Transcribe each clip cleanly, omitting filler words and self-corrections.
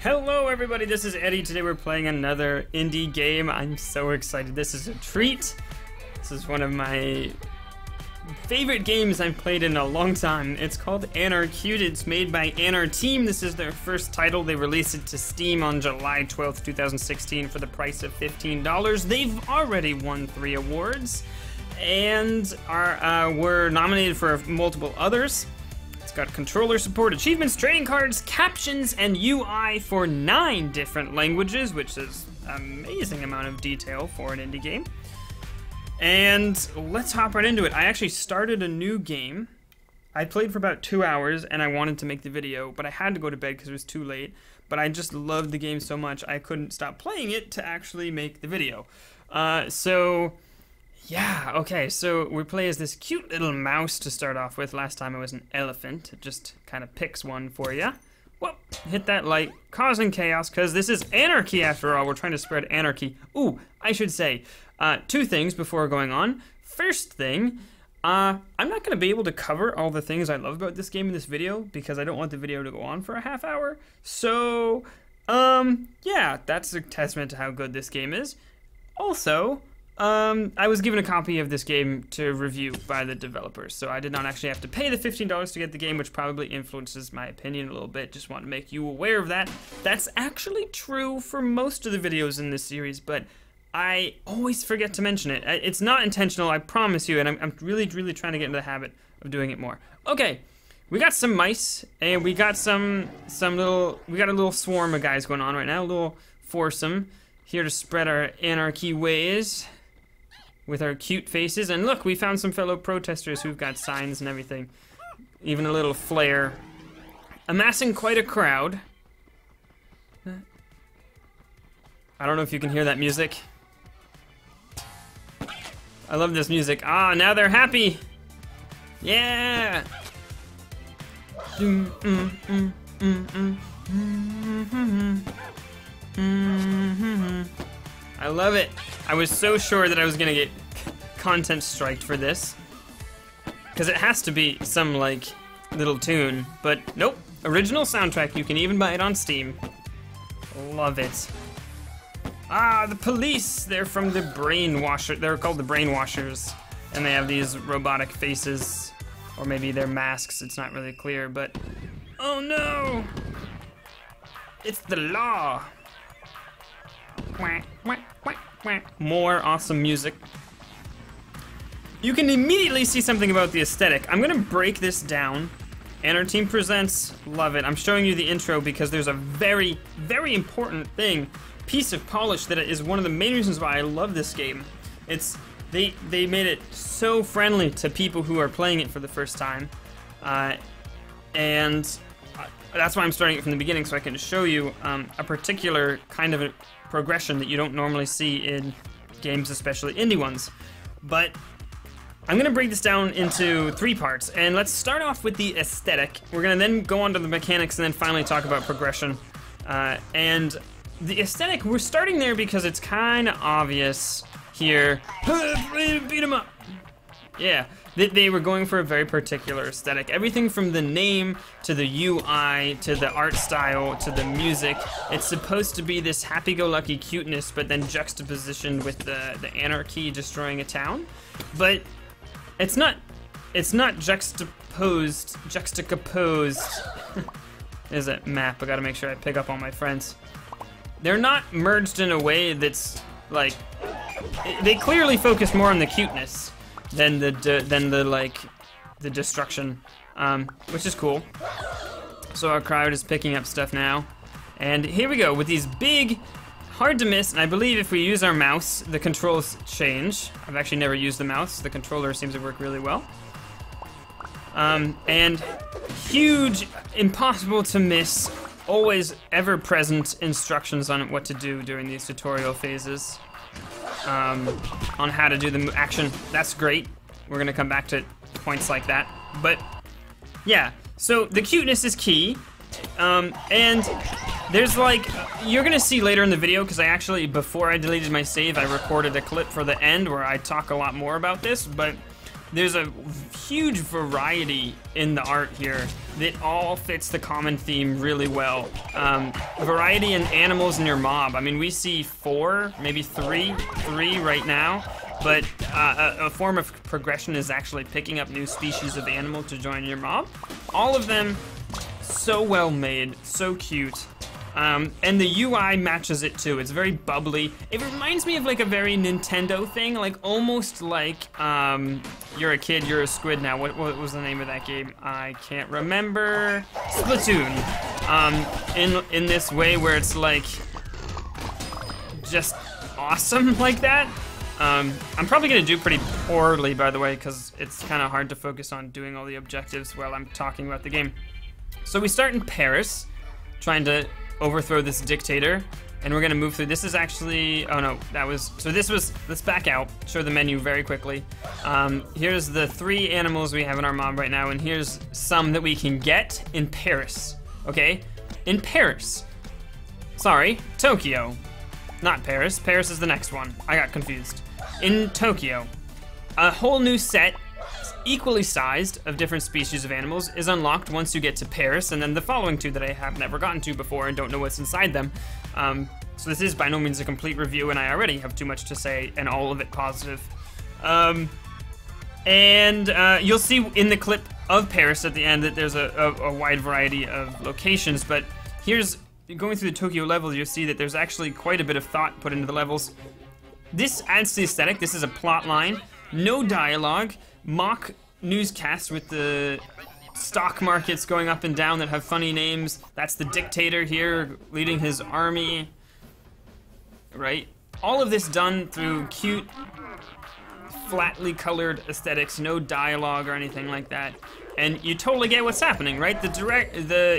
Hello everybody, this is Eddie. Today we're playing another indie game. I'm so excited. This is a treat. This is one of my favorite games I've played in a long time. It's called Anarcute. It's made by Anarcute. This is their first title. They released it to Steam on July 12th, 2016 for the price of $15. They've already won 3 awards and were nominated for multiple others. It's got controller support, achievements, trading cards, captions, and UI for 9 different languages, which is an amazing amount of detail for an indie game. And let's hop right into it. I actually started a new game. I played for about 2 hours, and I wanted to make the video, but I had to go to bed because it was too late. But I just loved the game so much, I couldn't stop playing it to actually make the video. Yeah, okay, so we play as this cute little mouse to start off with. Last time it was an elephant. It just kind of picks one for you. Whoop, hit that light, causing chaos, because this is anarchy after all. We're trying to spread anarchy. Ooh, I should say 2 things before going on. First thing, I'm not going to be able to cover all the things I love about this game in this video, because I don't want the video to go on for a half hour. So, yeah, that's a testament to how good this game is. Also, I was given a copy of this game to review by the developers, so I did not actually have to pay the $15 to get the game, which probably influences my opinion a little bit. Just want to make you aware of that. That's actually true for most of the videos in this series, but I always forget to mention it. It's not intentional, I promise you, and I'm really trying to get into the habit of doing it more. Okay, we got some mice, and we got we got a little swarm of guys going on right now, a little foursome, here to spread our anarchy ways with our cute faces. And look, we found some fellow protesters who've got signs and everything. Even a little flare. Amassing quite a crowd. I don't know if you can hear that music. I love this music. Ah, now they're happy. Yeah. I love it. I was so sure that I was gonna get content striked for this, because it has to be some like little tune, but nope. Original soundtrack. You can even buy it on Steam. Love it. Ah, the police. They're from the Brainwasher. They're called the Brainwashers, and they have these robotic faces, or maybe they're masks. It's not really clear, but oh no! It's the law. More awesome music. You can immediately see something about the aesthetic. I'm gonna break this down. Anarchy presents, love it. I'm showing you the intro because there's a very important piece of polish that is one of the main reasons why I love this game. They made it so friendly to people who are playing it for the first time, and that's why I'm starting it from the beginning, so I can show you a particular kind of a progression that you don't normally see in games, especially indie ones. But I'm gonna break this down into 3 parts, and let's start off with the aesthetic. We're gonna then go on to the mechanics and then finally talk about progression. And the aesthetic, we're starting there because it's kind of obvious here. Beat 'em up! Yeah, they were going for a very particular aesthetic. Everything from the name, to the UI, to the art style, to the music. It's supposed to be this happy-go-lucky cuteness, but then juxtapositioned with the anarchy destroying a town. But it's not juxtaposed. There's a map, I gotta make sure I pick up all my friends. They're not merged in a way that's, like, they clearly focus more on the cuteness than the destruction, which is cool. So our crowd is picking up stuff now, and here we go with these big, hard to miss. And I believe if we use our mouse, the controls change. I've actually never used the mouse. The controller seems to work really well. And huge, impossible to miss, always ever-present instructions on what to do during these tutorial phases. On how to do the action. That's great. We're gonna come back to points like that. But yeah, so the cuteness is key. And there's like, you're gonna see later in the video, because I actually, before I deleted my save, I recorded a clip for the end where I talk a lot more about this, but there's a huge variety in the art here that all fits the common theme really well. Variety in animals in your mob. I mean, we see 4, maybe 3 right now, but a form of progression is actually picking up new species of animal to join your mob. All of them so well made, so cute. And the UI matches it too. It's very bubbly. It reminds me of like a very Nintendo thing, like almost like you're a kid, you're a squid now. What was the name of that game? I can't remember. Splatoon. In this way where it's like just awesome like that. I'm probably gonna do pretty poorly, by the way, because it's kind of hard to focus on doing all the objectives while I'm talking about the game. So we start in Paris, trying to overthrow this dictator, and we're gonna move through. This is actually, oh no, let's back out, show the menu very quickly. Here's the 3 animals we have in our mob right now, and here's some that we can get in Paris, okay? In Paris. Sorry, Tokyo. Not Paris. Paris is the next one. I got confused. In Tokyo, a whole new set, equally sized, of different species of animals is unlocked once you get to Paris, and then the following 2 that I have never gotten to before and don't know what's inside them. So this is by no means a complete review, and I already have too much to say, and all of it positive. You'll see in the clip of Paris at the end that there's a wide variety of locations, but here's, going through the Tokyo levels, you'll see that there's actually quite a bit of thought put into the levels. This adds to the aesthetic. This is a plot line, no dialogue, mock newscasts with the stock markets going up and down that have funny names. That's the dictator here leading his army, right? All of this done through cute, flatly colored aesthetics, no dialogue or anything like that. And you totally get what's happening, right?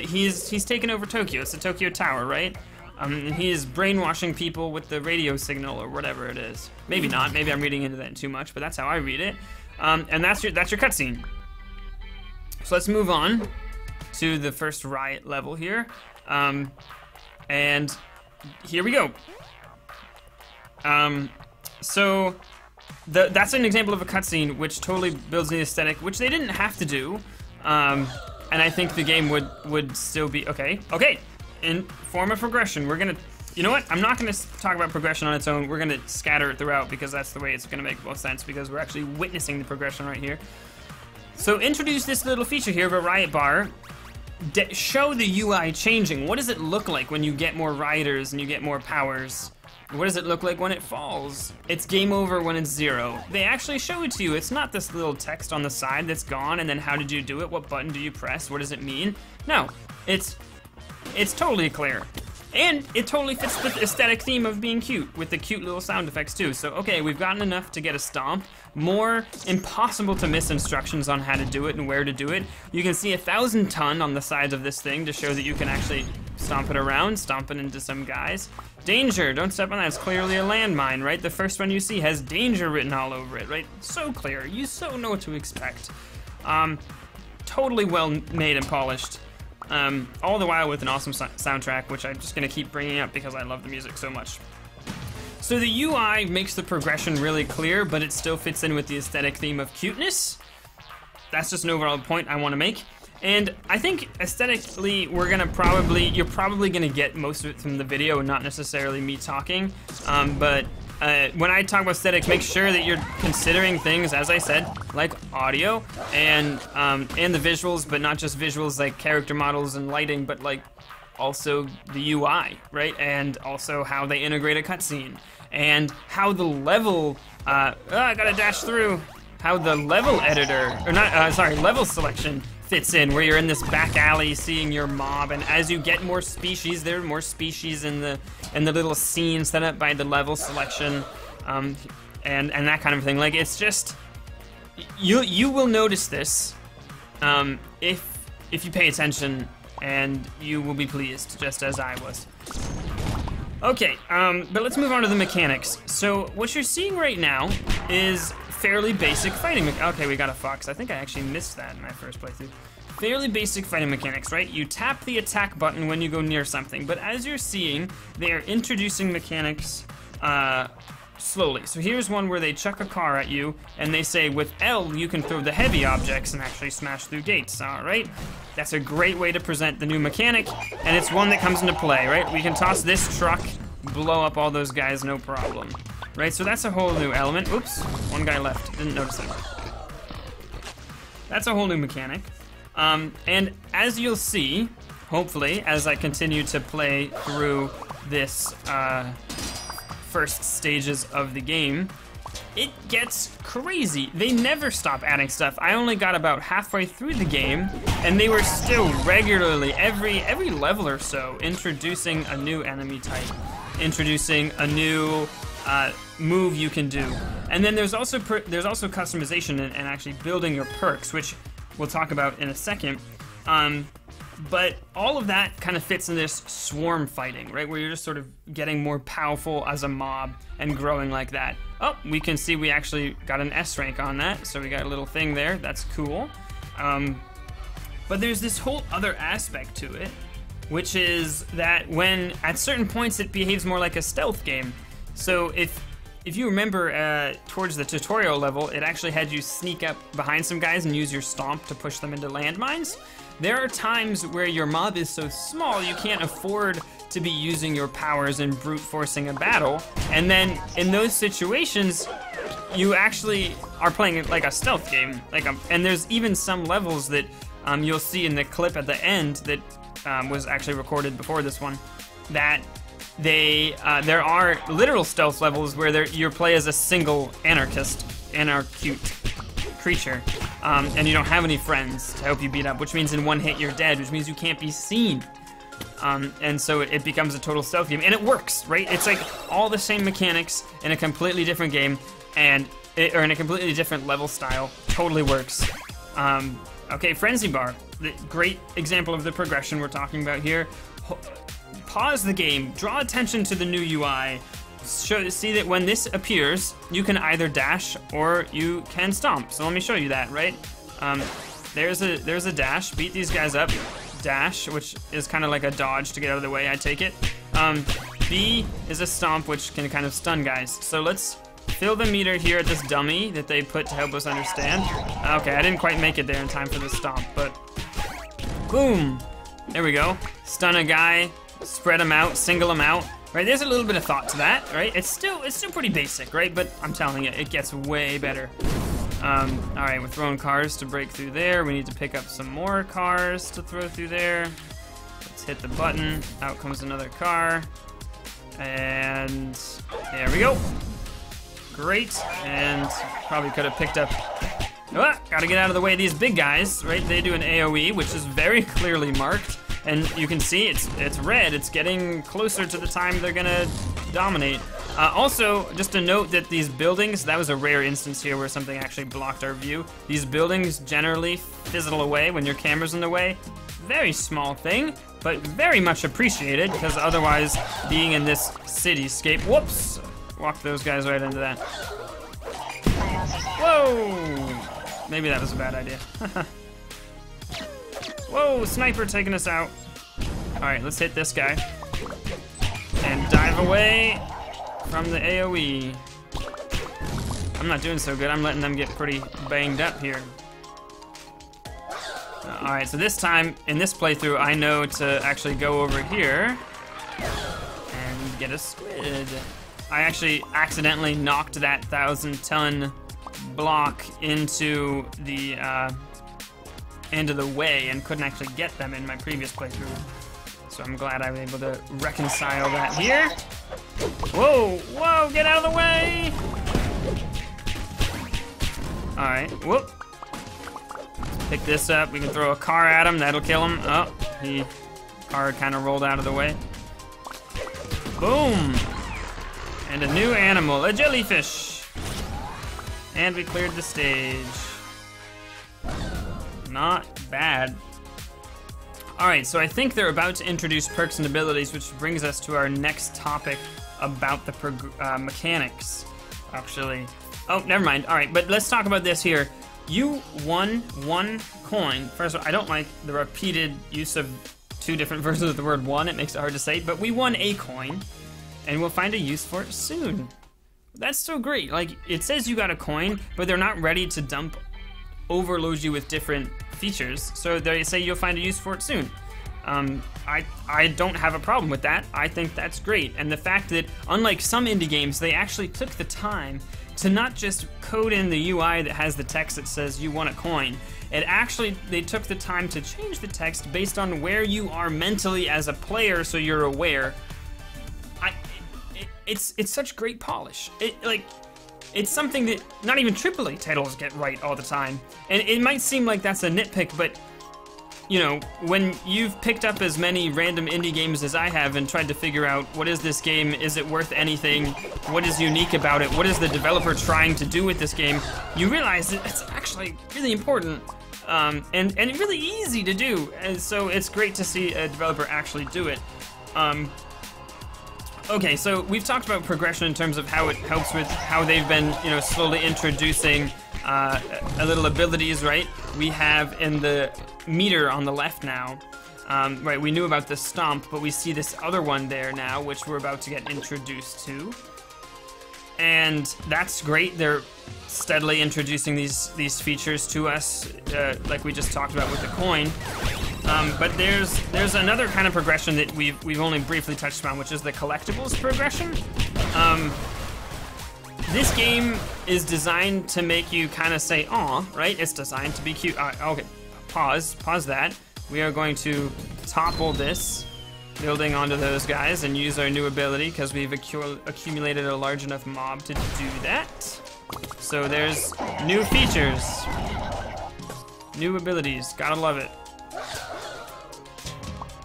He's taken over Tokyo. It's the Tokyo Tower, right? And he is brainwashing people with the radio signal or whatever it is. Maybe not. Maybe I'm reading into that too much, but that's how I read it. And that's your cutscene. So let's move on to the first riot level here. And here we go. So that's an example of a cutscene which totally builds the aesthetic, which they didn't have to do. And I think the game would still be okay. Okay, in form of progression, we're gonna. You know what? I'm not gonna talk about progression on its own. We're gonna scatter it throughout because that's the way it's gonna make most sense, because we're actually witnessing the progression right here. So introduce this little feature here of a riot bar. Show the UI changing. What does it look like when you get more rioters and you get more powers? What does it look like when it falls? It's game over when it's 0. They actually show it to you. It's not this little text on the side that's gone and then how did you do it? What button do you press? What does it mean? No, it's totally clear. And it totally fits the aesthetic theme of being cute, with the cute little sound effects too. So, okay, we've gotten enough to get a stomp. More impossible to miss instructions on how to do it and where to do it. You can see 1,000 ton on the sides of this thing to show that you can actually stomp it around, stomp it into some guys. Danger, don't step on that, it's clearly a landmine, right? The first one you see has danger written all over it, right? So clear, you so know what to expect. Totally well made and polished. All the while with an awesome soundtrack, which I'm just gonna keep bringing up because I love the music so much. So the UI makes the progression really clear, but it still fits in with the aesthetic theme of cuteness. That's just an overall point I wanna make. And I think aesthetically, you're probably gonna get most of it from the video, not necessarily me talking. But when I talk about aesthetics, make sure that you're considering things, as I said, like audio and the visuals, but not just visuals like character models and lighting, but like also the UI, right? And also how they integrate a cutscene, and how the level, I gotta dash through, how the level editor, or not, level selection fits in, where you're in this back alley seeing your mob, and as you get more species, there are more species in the little scene set up by the level selection, and that kind of thing. Like, it's just, you will notice this if you pay attention, and you will be pleased, just as I was. Okay, but let's move on to the mechanics. So what you're seeing right now is fairly basic fighting okay, we got a fox. I think I actually missed that in my first playthrough. Fairly basic fighting mechanics, right? You tap the attack button when you go near something, but as you're seeing, they are introducing mechanics slowly. So here's one where they chuck a car at you, and they say with L you can throw the heavy objects and actually smash through gates. All right, that's a great way to present the new mechanic, and it's one that comes into play, right? We can toss this truck, blow up all those guys, no problem, right? So that's a whole new element. Oops, one guy left, didn't notice it. That's a whole new mechanic, and as you'll see, hopefully, as I continue to play through this first stages of the game, it gets crazy. They never stop adding stuff. I only got about halfway through the game, and they were still regularly, every level or so, introducing a new enemy type, introducing a new move you can do. And then there's also customization and actually building your perks, which we'll talk about in a second. But all of that kind of fits in this swarm fighting, right? Where you're just sort of getting more powerful as a mob and growing like that. Oh, we can see we actually got an S rank on that, so we got a little thing there. That's cool. But there's this whole other aspect to it, which is that when at certain points it behaves more like a stealth game. So if you remember towards the tutorial level, it actually had you sneak up behind some guys and use your stomp to push them into landmines. There are times where your mob is so small you can't afford to be using your powers and brute forcing a battle, and then in those situations you actually are playing it like a stealth game, and there's even some levels that you'll see in the clip at the end that was actually recorded before this one, that there are literal stealth levels where you play as a single Anarcute creature, and you don't have any friends to help you beat up, which means in one hit you're dead, which means you can't be seen. And so it becomes a total stealth game, and it works, right? It's like all the same mechanics in a completely different game, or in a completely different level style. Totally works. Okay, Frenzy Bar, the great example of the progression we're talking about here. Pause the game, draw attention to the new UI. See that when this appears, you can either dash or you can stomp. So let me show you that, right? There's a dash, beat these guys up. Dash, which is kind of like a dodge to get out of the way, I take it. B is a stomp, which can kind of stun guys. So let's fill the meter here at this dummy that they put to help us understand. Okay, I didn't quite make it there in time for the stomp, but boom! There we go. Stun a guy, spread him out, single him out. Right, there's a little bit of thought to that, right? It's still pretty basic, right? But I'm telling you, it gets way better. All right, we're throwing cars to break through there. We need to pick up some more cars to throw through there. Let's hit the button. Out comes another car. And there we go. Great, and probably could have picked up... Oh, gotta get out of the way of these big guys, right? They do an AoE, which is very clearly marked. And you can see it's red. It's getting closer to the time they're gonna dominate. Also, just a note that these buildings, that was a rare instance here where something actually blocked our view. These buildings generally fizzle away when your camera's in the way. Very small thing, but very much appreciated, because otherwise, being in this cityscape, whoops, walked those guys right into that. Whoa! Maybe that was a bad idea. Whoa, sniper taking us out. All right, let's hit this guy. And dive away from the AoE. I'm not doing so good. I'm letting them get pretty banged up here. All right, so this time, in this playthrough, I know to actually go over here and get a squid. I actually accidentally knocked that 1,000-ton block into the end of the way and couldn't actually get them in my previous playthrough. So I'm glad I was able to reconcile that here. Whoa, whoa, get out of the way! All right, whoop. Pick this up, we can throw a car at him, that'll kill him. Oh, the car kind of rolled out of the way. Boom! And a new animal, a jellyfish. And we cleared the stage. Not bad. Alright, so I think they're about to introduce perks and abilities, which brings us to our next topic about the mechanics, actually. Oh, never mind. Alright, but let's talk about this here. You won 1 coin. First of all, I don't like the repeated use of 2 different versions of the word one. It makes it hard to say, but we won a coin, and we'll find a use for it soon. That's so great. Like, it says you got a coin, but they're not ready to overload you with different features. So they say you'll find a use for it soon. I don't have a problem with that. I think that's great. And the fact that, unlike some indie games, they actually took the time to not just code in the UI that has the text that says you want a coin. They took the time to change the text based on where you are mentally as a player, so you're aware. It's such great polish. It's something that not even AAA titles get right all the time. And it might seem like that's a nitpick, but you know, when you've picked up as many random indie games as I have and tried to figure out what is this game, is it worth anything, what is unique about it, what is the developer trying to do with this game, you realize that it's actually really important and really easy to do. And so it's great to see a developer actually do it. Okay, so we've talked about progression in terms of how it helps with how they've been, you know, slowly introducing a little abilities, right? We have in the meter on the left now, right, we knew about the stomp, but we see this other one there now, which we're about to get introduced to. And that's great. They're steadily introducing these features to us, like we just talked about with the coin. But there's another kind of progression that we've only briefly touched on, which is the collectibles progression. This game is designed to make you kind of say, "Aw," right? It's designed to be cute. Okay, pause that. We are going to topple this building onto those guys and use our new ability because we've accumulated a large enough mob to do that. So there's new features, new abilities. Gotta love it.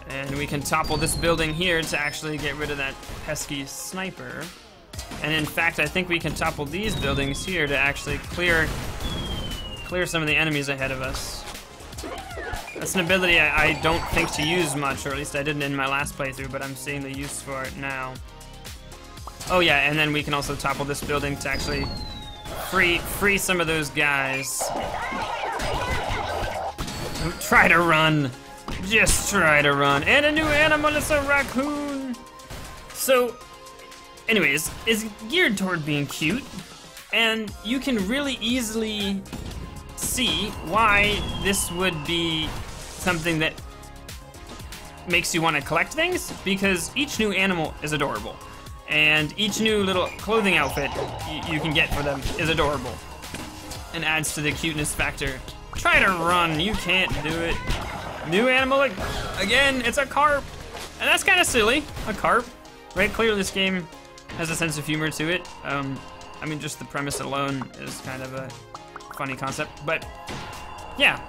And we can topple this building here to actually get rid of that pesky sniper. And in fact, I think we can topple these buildings here to actually clear some of the enemies ahead of us. That's an ability I don't think to use much, or at least I didn't in my last playthrough, but I'm seeing the use for it now. Oh yeah, and then we can also topple this building to actually free some of those guys. Try to run. Just try to run. And a new animal is a raccoon. So, anyways, it's geared toward being cute, and you can really easily see why this would be something that makes you want to collect things, because each new animal is adorable, and each new little clothing outfit you can get for them is adorable and adds to the cuteness factor. Try to run, you can't do it. New animal, again, it's a carp, and that's kind of silly, a carp, right? Clearly this game has a sense of humor to it. I mean, just the premise alone is kind of a funny concept, but yeah.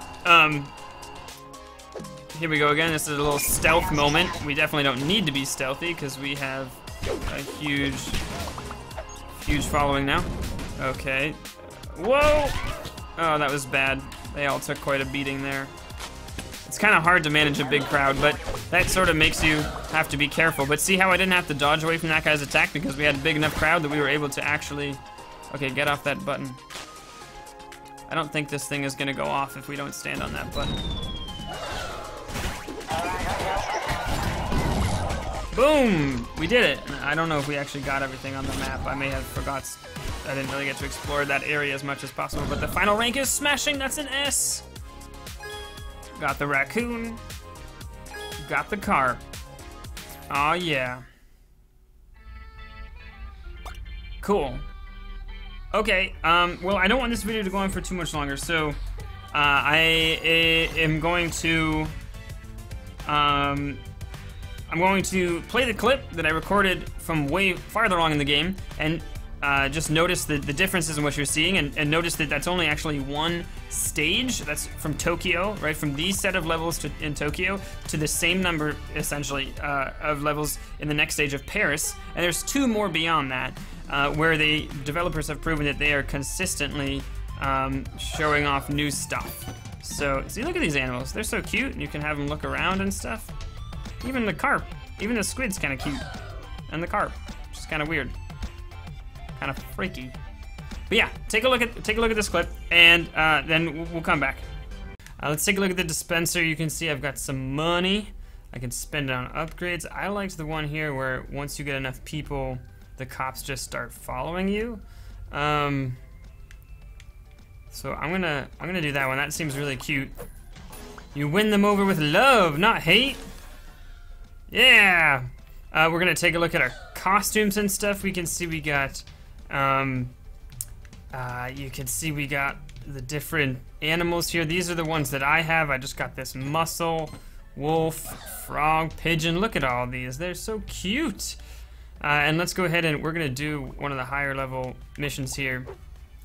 Here we go again. This is a little stealth moment. We definitely don't need to be stealthy because we have a huge following now. Okay. Whoa! Oh, that was bad. They all took quite a beating there. It's kind of hard to manage a big crowd, but that sort of makes you have to be careful. But see how I didn't have to dodge away from that guy's attack because we had a big enough crowd that we were able to actually... Okay, get off that button. I don't think this thing is going to go off if we don't stand on that button. Boom! We did it. I don't know if we actually got everything on the map. I may have forgot. I didn't really get to explore that area as much as possible, but the final rank is smashing. That's an S. Got the raccoon. Got the carp. Aw, yeah. Cool. Okay, well, I don't want this video to go on for too much longer, so I am going to I'm going to play the clip that I recorded from way farther along in the game, and just notice the differences in what you're seeing, and notice that that's only actually one stage. That's from Tokyo, right? From these set of levels in Tokyo to the same number, essentially, of levels in the next stage of Paris, and there's two more beyond that, where the developers have proven that they are consistently showing off new stuff. So, see, look at these animals. They're so cute, and you can have them look around and stuff. Even the carp, even the squid's kind of cute, and the carp, which is kind of weird, kind of freaky. But yeah, take a look at this clip, and then we'll come back. Let's take a look at the dispenser. You can see I've got some money. I can spend it on upgrades. I liked the one here where once you get enough people the cops just start following you. So I'm gonna do that one. That seems really cute. You win them over with love, not hate. Yeah. We're gonna take a look at our costumes and stuff. We can see we got, you can see we got the different animals here. These are the ones that I have. I just got this mussel, wolf, frog, pigeon. Look at all these. They're so cute. And let's go ahead and we're gonna do one of the higher level missions here.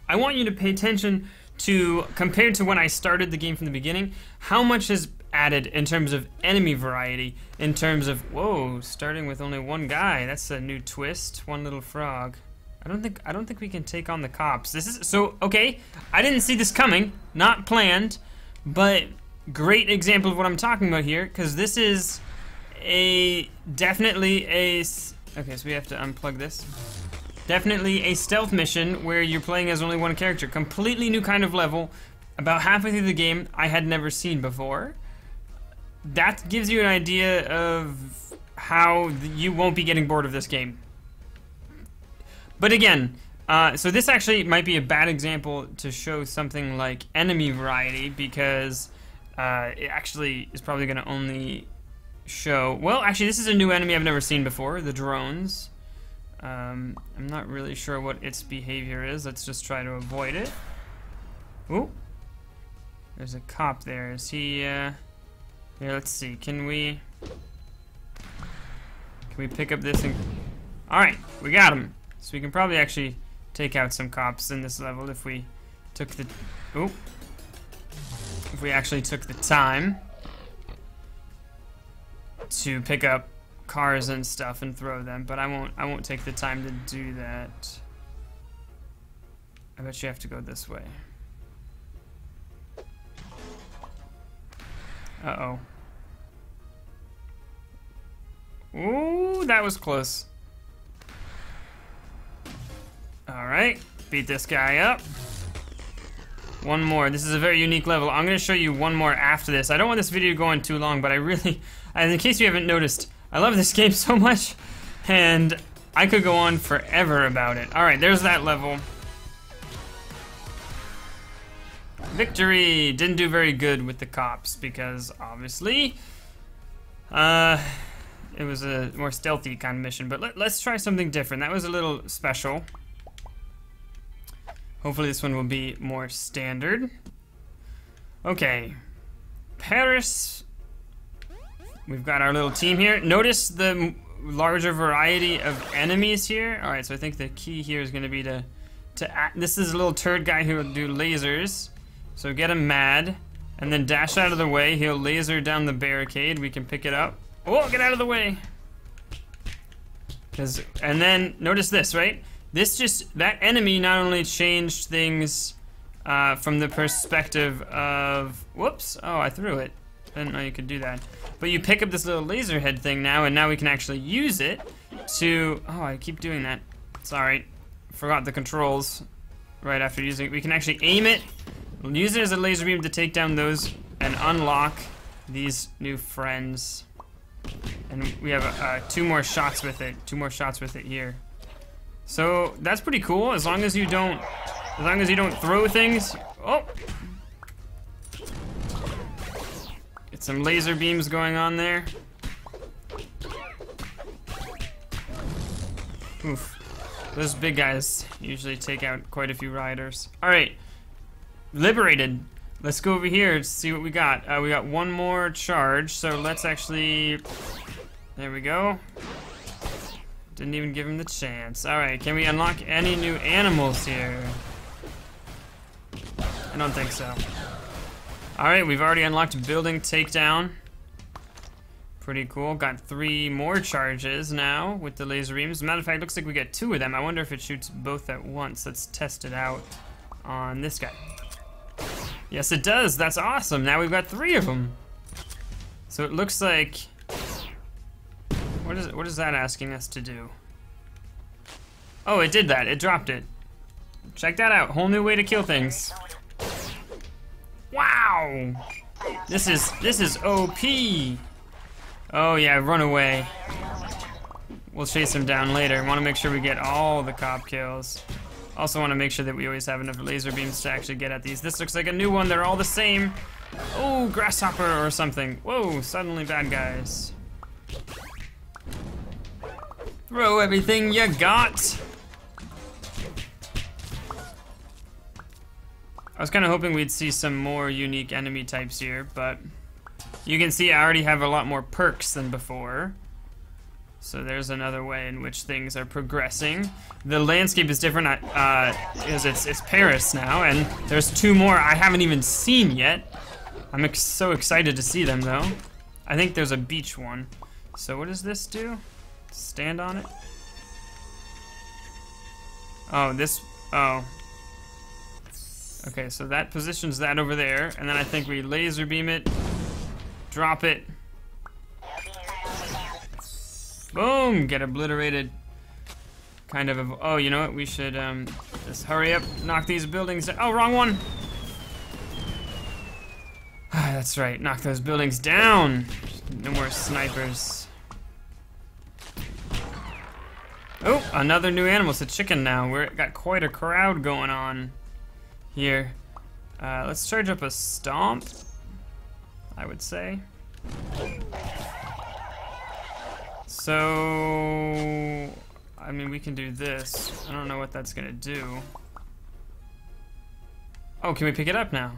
I want you to pay attention to, compared to when I started the game from the beginning, how much has added in terms of enemy variety, in terms of, whoa, starting with only one guy. That's a new twist. One little frog. I don't think we can take on the cops. This is so okay. I didn't see this coming, not planned, but great example of what I'm talking about here, because this is definitely a. Okay, so we have to unplug this. Definitely a stealth mission where you're playing as only one character. Completely new kind of level. About halfway through the game, I had never seen before. That gives you an idea of how you won't be getting bored of this game. But again, so this actually might be a bad example to show something like enemy variety, because it actually is probably going to only show... Well, actually, this is a new enemy I've never seen before, the drones. I'm not really sure what its behavior is. Let's just try to avoid it. Ooh. There's a cop there. Is he, Here, let's see. Can we pick up this and... Alright, we got him. So we can probably actually take out some cops in this level if we took the... Ooh. If we actually took the time to pick up cars and stuff and throw them, but I won't take the time to do that. I bet you have to go this way. Uh-oh. Ooh, that was close. Alright, beat this guy up. One more. This is a very unique level. I'm going to show you one more after this. I don't want this video going too long, but I really... in case you haven't noticed, I love this game so much, and I could go on forever about it. Alright, there's that level. Victory! Didn't do very good with the cops, because obviously, it was a more stealthy kind of mission, but let's try something different. That was a little special. Hopefully this one will be more standard. Okay. Paris. We've got our little team here. Notice the larger variety of enemies here. Alright, so I think the key here is going to be to this is a little turd guy who will do lasers. So get him mad, and then dash out of the way. He'll laser down the barricade. We can pick it up. Oh, get out of the way! And then, notice this, right? That enemy not only changed things from the perspective of... Whoops! Oh, I threw it. I didn't know you could do that. But you pick up this little laser head thing now, and now we can actually use it to... Oh, I keep doing that. Sorry. Forgot the controls right after using it. We can actually aim it, use it as a laser beam to take down those, and unlock these new friends. And we have 2 more shots with it. 2 more shots with it here. So that's pretty cool. As long as you don't throw things. Oh, get some laser beams going on there. Oof. Those big guys usually take out quite a few rioters. All right, liberated. Let's go over here to see what we got. We got 1 more charge, so let's actually... There we go. Didn't even give him the chance. Alright, can we unlock any new animals here? I don't think so. Alright, we've already unlocked building takedown. Pretty cool. Got 3 more charges now with the laser beams. As a matter of fact, looks like we get 2 of them. I wonder if it shoots both at once. Let's test it out on this guy. Yes, it does. That's awesome. Now we've got 3 of them. So it looks like... What is that asking us to do? Oh, it did that. It dropped it. Check that out. Whole new way to kill things. Wow! This is OP. Oh yeah, run away. we'll chase him down later. I want to make sure we get all the cop kills. Also want to make sure that we always have enough laser beams to actually get at these. This looks like a new one. They're all the same. Oh, grasshopper or something. Whoa, suddenly bad guys. Throw everything you got. I was kind of hoping we'd see some more unique enemy types here, but you can see I already have a lot more perks than before. So there's another way in which things are progressing. The landscape is different because it's Paris now, and there's 2 more I haven't even seen yet. I'm so excited to see them, though. I think there's a beach one. So what does this do? Stand on it? Oh, this... Oh. Okay, so that positions that over there, and then I think we laser beam it, drop it. Boom! Get obliterated. Kind of... Oh, you know what? We should just hurry up, knock these buildings down. Oh, wrong one! That's right, knock those buildings down! No more snipers. Oh, another new animal. It's a chicken now. We've got quite a crowd going on here. Let's charge up a stomp, I would say. So, I mean, we can do this. I don't know what that's gonna do. Oh, can we pick it up now?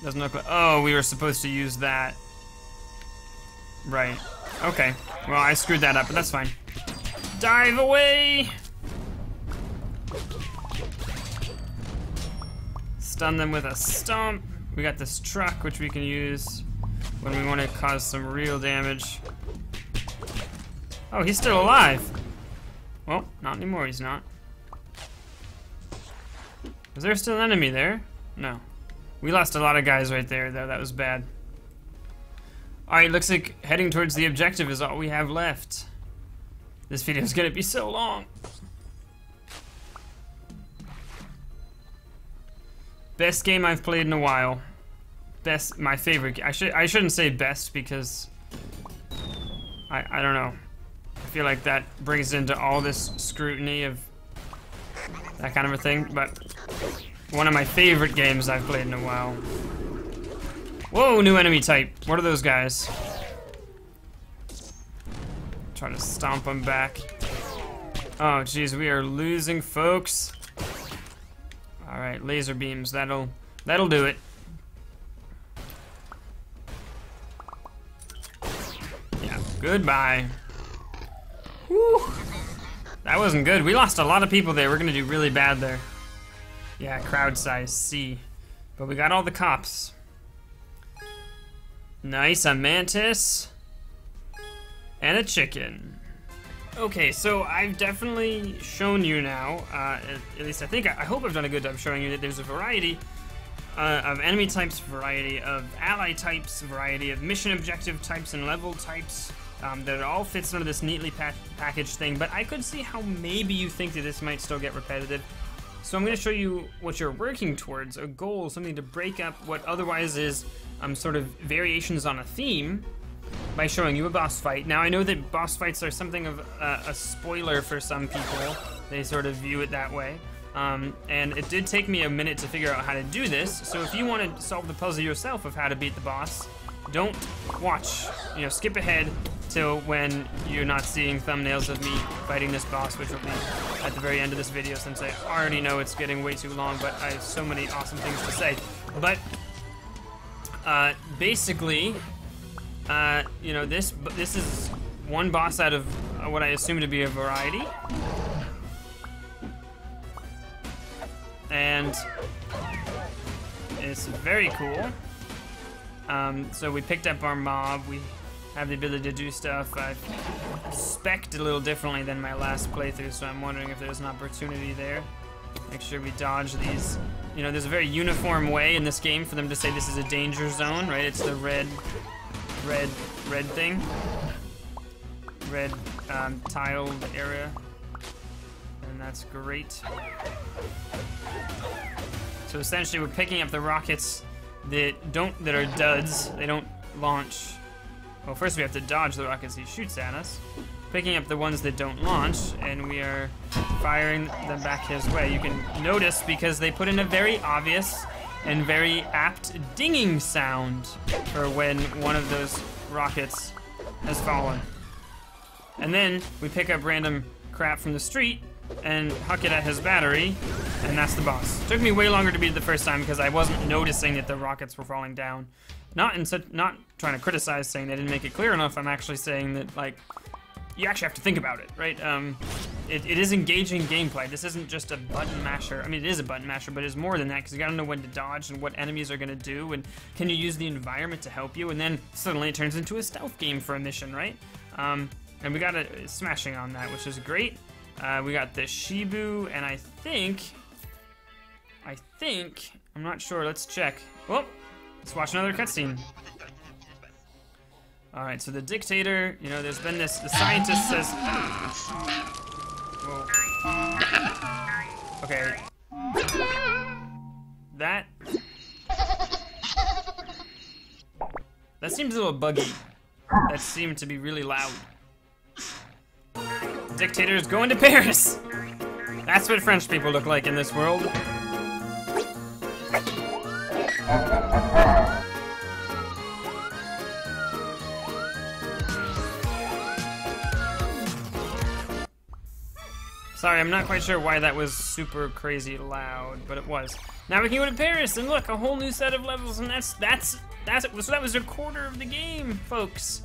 Doesn't look like... Oh, we were supposed to use that. Right. Okay. Well, I screwed that up, but that's fine. Dive away! Stun them with a stomp. We got this truck, which we can use when we want to cause some real damage. Oh, he's still alive. Well, not anymore, he's not. Was there still an enemy there? No. We lost a lot of guys right there, though. That was bad. Alright, looks like heading towards the objective is all we have left. This video is gonna be so long. Best game I've played in a while. Best, my favorite. I shouldn't say best because I don't know. I feel like that brings into all this scrutiny of that kind of a thing, but one of my favorite games I've played in a while. Whoa, new enemy type. What are those guys? Try to stomp them back. Oh, geez, we are losing, folks. All right, laser beams. That'll do it. Yeah, goodbye. Whew. That wasn't good. We lost a lot of people there. We're gonna do really bad there. Yeah, crowd size C. But we got all the cops. Nice, a mantis. And a chicken. Okay, so I've definitely shown you now, at least I hope I've done a good job showing you that there's a variety of enemy types, variety of ally types, variety of mission objective types and level types that all fits into this neatly packaged thing, but I could see how maybe you think that this might still get repetitive. So I'm going to show you what you're working towards, a goal, something to break up what otherwise is sort of variations on a theme, by showing you a boss fight. Now I know that boss fights are something of a spoiler for some people. They sort of view it that way. And it did take me a minute to figure out how to do this, so if you want to solve the puzzle yourself of how to beat the boss, don't watch. You know, skip ahead till when you're not seeing thumbnails of me fighting this boss, which will be at the very end of this video, since I already know it's getting way too long, but I have so many awesome things to say. But basically, you know, this is one boss out of what I assume to be a variety. And it's very cool. So we picked up our mob. We have the ability to do stuff. I've spec'd a little differently than my last playthrough, so I'm wondering if there's an opportunity there. Make sure we dodge these. You know, there's a very uniform way in this game for them to say this is a danger zone, right? It's the red thing. Red tiled area. And that's great. So essentially we're picking up the rockets that are duds. They don't launch Well, first we have to dodge the rockets he shoots at us, picking up the ones that don't launch, and we are firing them back his way. You can notice because they put in a very obvious and very apt dinging sound for when one of those rockets has fallen. And then we pick up random crap from the street and huck it at his battery, and that's the boss. It took me way longer to beat it the first time because I wasn't noticing that the rockets were falling down. Not trying to criticize, saying they didn't make it clear enough. I'm actually saying that, like, you actually have to think about it, right? It is engaging gameplay. This isn't just a button masher. I mean, it is a button masher, but it's more than that, because you gotta know when to dodge and what enemies are gonna do, and can you use the environment to help you, and then suddenly it turns into a stealth game for a mission, right? And we got a smashing on that, which is great. We got the Shibu, and I think, I'm not sure, let's check. Well, let's watch another cutscene. Alright, so the dictator, you know, there's been this, the scientist says... Whoa. Okay. That seems a little buggy. That seemed to be really loud. The dictator is going to Paris! That's what French people look like in this world. Sorry, I'm not quite sure why that was super crazy loud, but it was. Now we can go to Paris and look, a whole new set of levels, and so that was a quarter of the game, folks.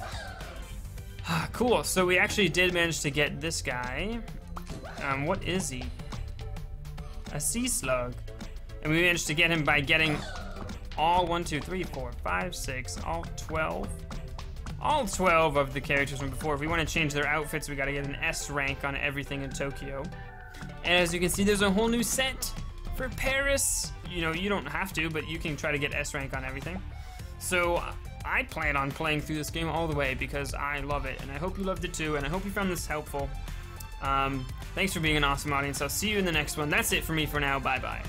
Cool. So we actually did manage to get this guy. What is he? A sea slug, and we managed to get him by getting all 1, 2, 3, 4, 5, 6, all 12. All 12 of the characters from before. If we want to change their outfits, we gotta get an S rank on everything in Tokyo. And as you can see, there's a whole new set for Paris. You know, you don't have to, but you can try to get S rank on everything. So I plan on playing through this game all the way because I love it, and I hope you loved it too, and I hope you found this helpful. Thanks for being an awesome audience. I'll see you in the next one. That's it for me for now. Bye-bye.